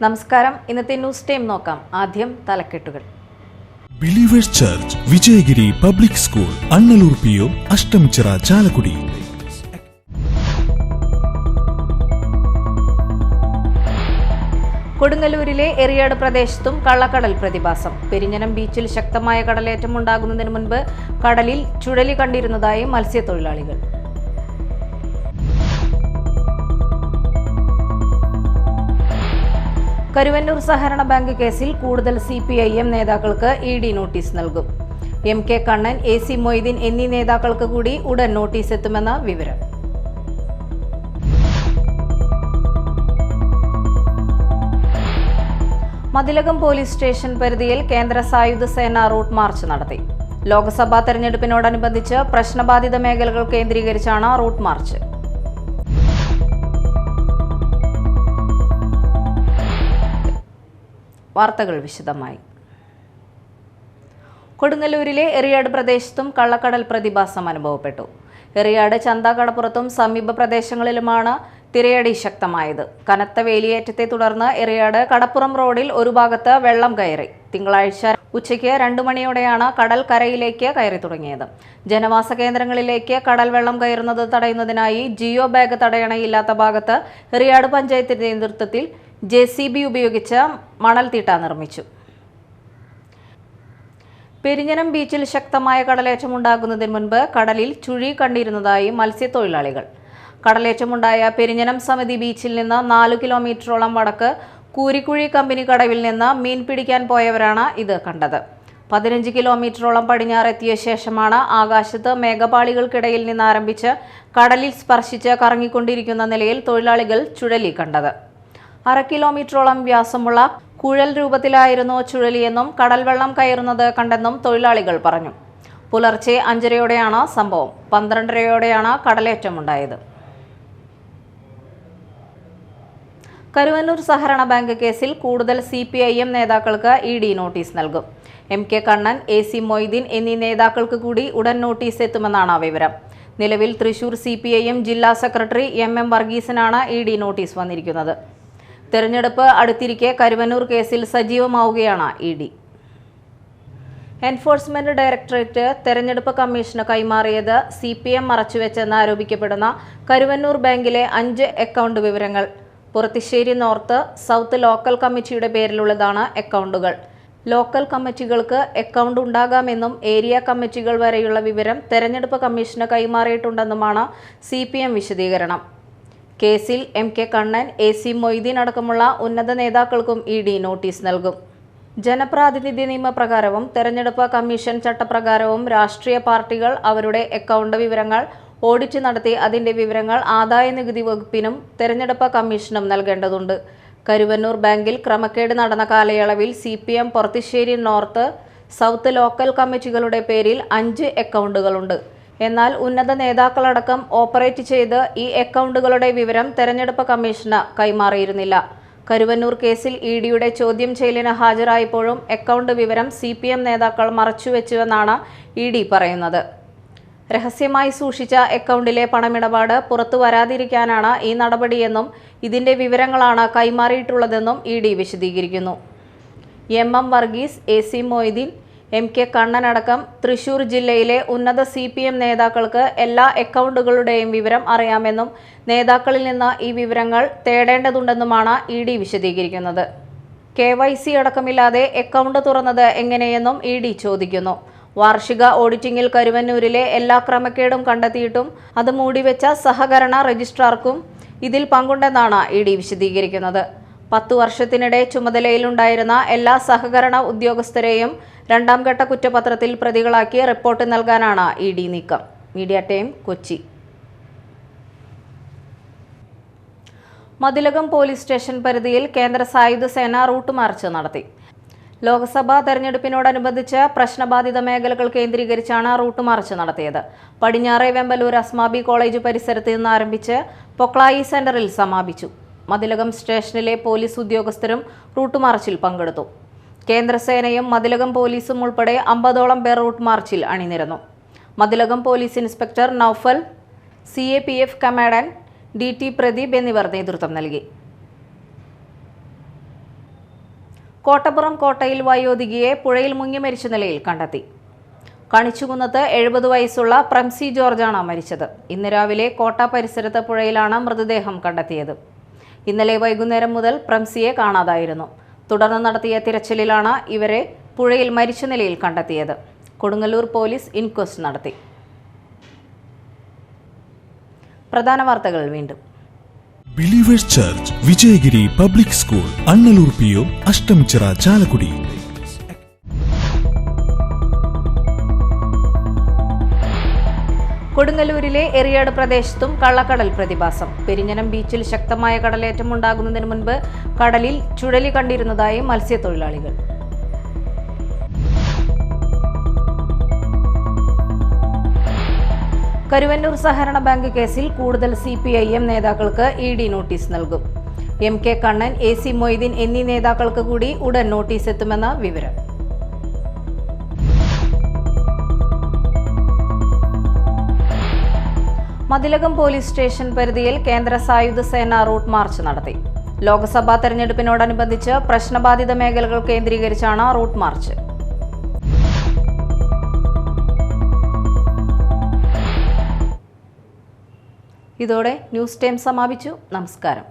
നമസ്കാരം. ഇന്നത്തെ news time നോക്കാം. ആദ്യം തലക്കെട്ടുകൾ. Believers church Vijayagiri public school, Annallur PO, Ashtamichira, Chalakudy. കൊടുങ്ങല്ലൂരിലെ എറിയാട് പ്രദേശത്തും കള്ളക്കടൽ പ്രതിഭാസം. പെരിഞ്ഞനം ബീച്ചിൽ ശക്തമായ കടലേറ്റം ഉണ്ടാകുന്നതിന് മുൻപ് കടലിൽ ചുഴലി കണ്ടിരുന്നതായി മത്സ്യത്തൊഴിലാളികൾ. കരുവന്നൂർ സഹകരണ ബാങ്ക് കേസിൽ കൂടുതൽ CPIM നേതാക്കൾക്ക് ED നോട്ടീസ് നൽകും. MK കണ്ണൻ, AC മൊയ്തീൻ എന്നീ നേതാക്കൾക്ക് കൂടി ഉടൻ നോട്ടീസ് എത്തുമെന്ന വിവരം. മതിലകം പോലീസ് സ്റ്റേഷൻ പരിധിയിൽ കേന്ദ്ര സായുധ സേന റൂട്ട് മാർച്ച് നടത്തി. ലോക്സഭാ തെരഞ്ഞെടുപ്പിനോടനുബന്ധിച്ച് പ്രശ്നബാധിത മേഖലകൾ കേന്ദ്രീകരിച്ചാണ് റൂട്ട് മാർച്ച്. വാർത്തകൾ വിശദമായി. കൊടുങ്ങല്ലൂരിലെ എറിയാട് പ്രദേശത്തും കള്ളക്കടൽ പ്രതിഭാസം അനുഭവപ്പെട്ടു. എറിയാട് ചന്തകടപ്പുറത്തും സമീപ പ്രദേശങ്ങളിലുമാണ് തിരയടി ശക്തമായത്. കനത്ത വേലിയേറ്റത്തെ തുടർന്ന് എറിയാട് കടപ്പുറം റോഡിൽ ഒരു ഭാഗത്ത് വെള്ളം കയറി. തിങ്കളാഴ്ച ഉച്ചയ്ക്ക് 2 മണിയോടെയാണ് കടൽ കരയിലേക്ക് കയറി തുടങ്ങിയത്. ജനവാസ കേന്ദ്രങ്ങളിലേക്ക് കടൽ വെള്ളം കയറുന്നത് തടയുന്നതിനായി ജിയോ ബാഗ് തടയണയില്ലാത്ത ഭാഗത്ത് എറിയാട് പഞ്ചായത്തിന്റെ നേതൃത്വത്തിൽ JCB ഉപയോഗിച്ച് മണൽത്തിട്ട നിർമ്മിച്ചു. പെരിഞ്ഞനം ബീച്ചിൽ ശക്തമായ കടലേറ്റമുണ്ടാകുന്നതിന് മുൻപ് കടലിൽ ചുഴി കണ്ടിരുന്നതായി മത്സ്യത്തൊഴിലാളികൾ. കടലേറ്റമുണ്ടായ പെരിഞ്ഞനം സമിതി ബീച്ചിൽ നിന്ന് 4 കിലോമീറ്ററോളം വടക്ക് കൂരിക്കുഴി കമ്പനി കടവിൽ നിന്ന് മീൻ പിടിക്കാൻ പോയവരാണ് ഇത് കണ്ടത്. 15 കിലോമീറ്ററോളം പടിഞ്ഞാറെത്തിയ ശേഷമാണ് ആകാശത്ത് മേഘപാളികൾക്കിടയിൽ നിന്ന് ആരംഭിച്ച് കടലിൽ സ്പർശിച്ച് കറങ്ങിക്കൊണ്ടിരിക്കുന്ന നിലയിൽ തൊഴിലാളികൾ ചുഴലി കണ്ടത്. 1/2 കിലോമീറ്ററോളം വ്യാസമുള്ള കുഴൽ രൂപത്തിലായിരുന്നു ചുഴലിയെന്നും കടൽ വെള്ളം കയറുന്നത് കണ്ടെന്നും തൊഴിലാളികൾ പറഞ്ഞു. പുലർച്ചെ 5:30യോടെയാണ് സംഭവം. 12:30യോടെയാണ് കടലേറ്റമുണ്ടായത്. കരുവന്നൂർ സഹകരണ ബാങ്ക് കേസിൽ കൂടുതൽ CPIM നേതാക്കൾക്ക് ED നോട്ടീസ് നൽകും. MK കണ്ണൻ, AC മൊയ്തീൻ എന്നീ നേതാക്കൾക്ക് കൂടി ഉടൻ നോട്ടീസ് എത്തുമെന്നാണ് വിവരം. നിലവിൽ തൃശൂർ CPIM ജില്ലാ സെക്രട്ടറി MM വർഗീസിനാണ് ED നോട്ടീസ് വന്നിരിക്കുന്നത്. തെരഞ്ഞെടുപ്പ് അടുത്തിരിക്കെ കരുവന്നൂർ കേസിൽ സജീവമാവുകയാണ് ED. എൻഫോഴ്സ്മെന്റ് ഡയറക്ടറേറ്റ് തെരഞ്ഞെടുപ്പ് കമ്മീഷന് കൈമാറിയത് CPM മറച്ചുവെച്ചെന്ന് ആരോപിക്കപ്പെടുന്ന കരുവന്നൂർ ബാങ്കിലെ 5 അക്കൗണ്ട് വിവരങ്ങൾ. പുറത്തിശ്ശേരി നോർത്ത്, സൗത്ത് ലോക്കൽ കമ്മിറ്റിയുടെ പേരിലുള്ളതാണ് അക്കൗണ്ടുകൾ. ലോക്കൽ കമ്മിറ്റികൾക്ക് അക്കൗണ്ട് ഉണ്ടാകാമെന്നും ഏരിയ കമ്മിറ്റികൾ വരെയുള്ള വിവരം തെരഞ്ഞെടുപ്പ് കമ്മീഷന് കൈമാറിയിട്ടുണ്ടെന്നുമാണ് CPM വിശദീകരണം. കേസിൽ MK കണ്ണൻ, AC മൊയ്തീൻ അടക്കമുള്ള ഉന്നത നേതാക്കൾക്കും ED നോട്ടീസ് നൽകും. ജനപ്രാതിനിധ്യ നിയമപ്രകാരവും തെരഞ്ഞെടുപ്പ് കമ്മീഷൻ ചട്ടപ്രകാരവും രാഷ്ട്രീയ പാർട്ടികൾ അവരുടെ അക്കൗണ്ട് വിവരങ്ങൾ ഓഡിറ്റ് നടത്തി അതിന്റെ വിവരങ്ങൾ ആദായനികുതി വകുപ്പിനും തെരഞ്ഞെടുപ്പ് കമ്മീഷനും നൽകേണ്ടതുണ്ട്. കരുവന്നൂർ ബാങ്കിൽ ക്രമക്കേട് നടന്ന കാലയളവിൽ CPM Purathissery north, south local കമ്മിറ്റികളുടെ പേരിൽ 5 അക്കൗണ്ടുകളുണ്ട്. എന്നാൽ ഉന്നത നേതാക്കളടക്കം ഓപ്പറേറ്റ് ചെയ്ത് ഈ അക്കൗണ്ടുകളുടെ വിവരം തെരഞ്ഞെടുപ്പ് കമ്മീഷന് കൈമാറിയിരുന്നില്ല. കരുവന്നൂർ കേസിൽ EDയുടെ ചോദ്യം ചെയ്യലിന് ഹാജരായപ്പോഴും അക്കൗണ്ട് വിവരം CPM നേതാക്കൾ മറച്ചുവെച്ചുവെന്നാണ് ED പറയുന്നത്. രഹസ്യമായി സൂക്ഷിച്ച അക്കൗണ്ടിലെ പണമിടപാട് പുറത്തു വരാതിരിക്കാനാണ് ഈ നടപടിയെന്നും ഇതിന്റെ വിവരങ്ങളാണ് കൈമാറിയിട്ടുള്ളതെന്നും ED വിശദീകരിക്കുന്നു. MM Varghese, AC Moideen, MK Kannan അടക്കം തൃശൂർ ജില്ലയിലെ ഉന്നത CPM നേതാക്കൾക്ക് എല്ലാ അക്കൗണ്ടുകളുടെയും വിവരം അറിയാമെന്നും നേതാക്കളിൽ നിന്ന് ഈ വിവരങ്ങൾ തേടേണ്ടതുണ്ടെന്നുമാണ് ED വിശദീകരിക്കുന്നത്. KYC അടക്കമില്ലാതെ അക്കൗണ്ട് തുറന്നത് എങ്ങനെയെന്നും ED ചോദിക്കുന്നു. വാർഷിക ഓഡിറ്റിംഗിൽ കരുവന്നൂരിലെ എല്ലാ ക്രമക്കേടും കണ്ടെത്തിയിട്ടും അത് മൂടിവെച്ച സഹകരണ രജിസ്ട്രാർക്കും ഇതിൽ പങ്കുണ്ടെന്നാണ് ED വിശദീകരിക്കുന്നത്. 10 വർഷത്തിനിടെ ചുമതലയിലുണ്ടായിരുന്ന എല്ലാ സഹകരണ ഉദ്യോഗസ്ഥരെയും 2ാം ഘട്ട കുറ്റപത്രത്തിൽ പ്രതികളാക്കി റിപ്പോർട്ട് നൽകാനാണ് ED നീക്കം. Media time, Kochi. Mathilakam police station പരിധിയിൽ കേന്ദ്ര സായുധ സേന റൂട്ട് മാർച്ച് നടത്തി. ലോക്സഭാ തെരഞ്ഞെടുപ്പിനോടനുബന്ധിച്ച് പ്രശ്നബാധിത മേഖലകൾ കേന്ദ്രീകരിച്ചാണ് റൂട്ട് മാർച്ച് നടത്തിയത്. പടിഞ്ഞാറെ വെമ്പലൂർ അസ്മാബി കോളേജ് പരിസരത്ത് നിന്ന് ആരംഭിച്ച് പൊക്ലായി സെന്ററിൽ സമാപിച്ചു. മതിലകം സ്റ്റേഷനിലെ പോലീസ് ഉദ്യോഗസ്ഥരും റൂട്ട് മാർച്ചിൽ പങ്കെടുത്തു. കേന്ദ്രസേനയും മതിലകം പോലീസും ഉൾപ്പെടെ 50ഓളം പേർ റൂട്ട് മാർച്ചിൽ അണിനിരന്നു. Mathilakam police inspector Naufal, CAPF commandant DT Pradeep എന്നിവർ നേതൃത്വം നൽകി. കോട്ടപ്പുറം കോട്ടയിൽ വയോധികയെ പുഴയിൽ മുങ്ങി മരിച്ച നിലയിൽ കണ്ടെത്തി. കണിച്ചുകുന്നത്ത് 70 വയസ്സുള്ള പ്രംസി ജോർജാണ് മരിച്ചത്. ഇന്ന് രാവിലെ കോട്ട പരിസരത്ത് പുഴയിലാണ് മൃതദേഹം കണ്ടെത്തിയത്. ഇന്നലെ വൈകുന്നേരം മുതൽ പ്രംസിയെ കാണാതായിരുന്നു. തുടർന്ന് നടത്തിയ തിരച്ചിലിലാണ് ഇവരെ പുഴയിൽ മരിച്ച നിലയിൽ കണ്ടെത്തിയത്. കൊടുങ്ങല്ലൂർ പോലീസ് ഇൻക്വസ്റ്റ് നടത്തി. പ്രധാന വാർത്തകൾ വീണ്ടും. Believers church, Vijayagiri public school, Annallur PO, Ashtamichira, Chalakudy. കൊടുങ്ങല്ലൂരിലെ എറിയാട് പ്രദേശത്തും കള്ളക്കടൽ പ്രതിഭാസം. പെരിഞ്ഞനം ബീച്ചിൽ ശക്തമായ കടലേറ്റം ഉണ്ടാകുന്നതിന് മുൻപ് കടലിൽ ചുഴലി കണ്ടിരുന്നതായി മത്സ്യത്തൊഴിലാളികൾ. കരുവന്നൂർ സഹകരണ ബാങ്ക് കേസിൽ കൂടുതൽ CPIM നേതാക്കൾക്ക് ED നോട്ടീസ് നൽകും. MK കണ്ണൻ, AC മൊയ്തീൻ എന്നീ നേതാക്കൾക്ക് കൂടി ഉടൻ നോട്ടീസ് എത്തുമെന്ന വിവരം. മതിലകം പോലീസ് സ്റ്റേഷൻ പരിധിയിൽ കേന്ദ്ര സായുധ സേന റൂട്ട് മാർച്ച് നടത്തി. ലോക്സഭാ തെരഞ്ഞെടുപ്പിനോടനുബന്ധിച്ച് പ്രശ്നബാധിത മേഖലകൾ കേന്ദ്രീകരിച്ചാണ് റൂട്ട് മാർച്ച്. ഇതോടെ ന്യൂസ് ടൈം സമാപിച്ചു. നമസ്കാരം.